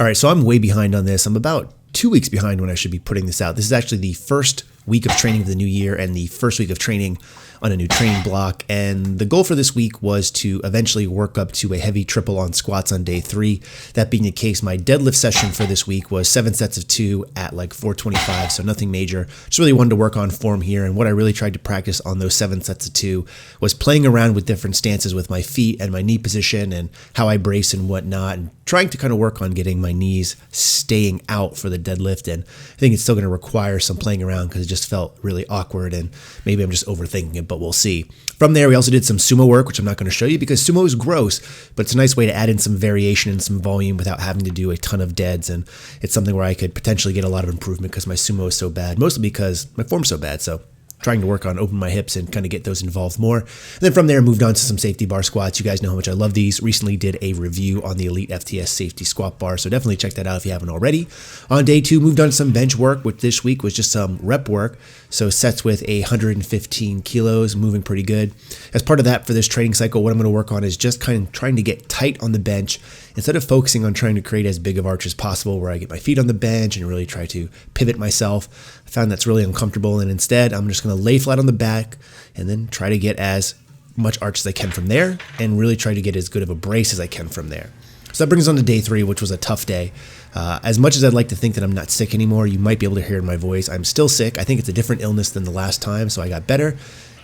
All right, so I'm way behind on this. I'm about 2 weeks behind when I should be putting this out. This is actually the first week of training of the new year and the first week of training on a new training block. And the goal for this week was to eventually work up to a heavy triple on squats on day 3. That being the case, my deadlift session for this week was 7 sets of 2 at like 425, so nothing major. Just really wanted to work on form here. And what I really tried to practice on those 7 sets of 2 was playing around with different stances with my feet and my knee position and how I brace and whatnot, and trying to kind of work on getting my knees staying out for the deadlift. And I think it's still going to require some playing around because it just felt really awkward, and maybe I'm just overthinking it, but we'll see. From there, we also did some sumo work, which I'm not going to show you because sumo is gross, but it's a nice way to add in some variation and some volume without having to do a ton of deads. And it's something where I could potentially get a lot of improvement because my sumo is so bad, mostly because my form's so bad. So trying to work on open my hips and kind of get those involved more. And then from there, moved on to some safety bar squats. You guys know how much I love these. Recently did a review on the Elite FTS safety squat bar, so definitely check that out if you haven't already. On day 2, moved on to some bench work, which this week was just some rep work. So sets with 115 kilos, moving pretty good. As part of that for this training cycle, what I'm going to work on is just kind of trying to get tight on the bench instead of focusing on trying to create as big of arch as possible where I get my feet on the bench and really try to pivot myself. I found that's really uncomfortable, and instead I'm just going to lay flat on the back and then try to get as much arch as I can from there and really try to get as good of a brace as I can from there. So that brings us on to day 3, which was a tough day. As much as I'd like to think that I'm not sick anymore, you might be able to hear in my voice, I'm still sick. I think it's a different illness than the last time, so I got better,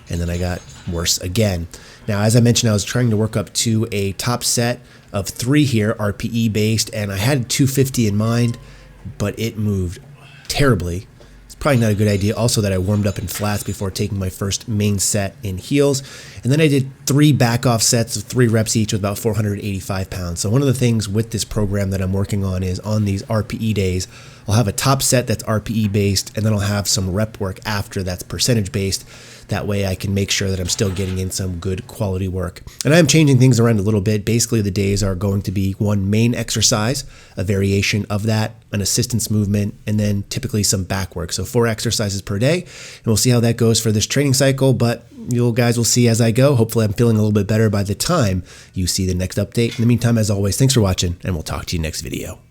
and then I got worse again. Now, as I mentioned, I was trying to work up to a top set of 3 here, RPE based, and I had 250 in mind, but it moved terribly. Probably not a good idea. Also that I warmed up in flats before taking my first main set in heels. And then I did 3 back off sets of 3 reps each with about 485 pounds. So one of the things with this program that I'm working on is on these RPE days, I'll have a top set that's RPE based, and then I'll have some rep work after that's percentage based. That way I can make sure that I'm still getting in some good quality work. And I'm changing things around a little bit. Basically, the days are going to be one main exercise, a variation of that, an assistance movement, and then typically some back work. So 4 exercises per day, and we'll see how that goes for this training cycle, but you guys will see as I go. Hopefully I'm feeling a little bit better by the time you see the next update. In the meantime, as always, thanks for watching, and we'll talk to you next video.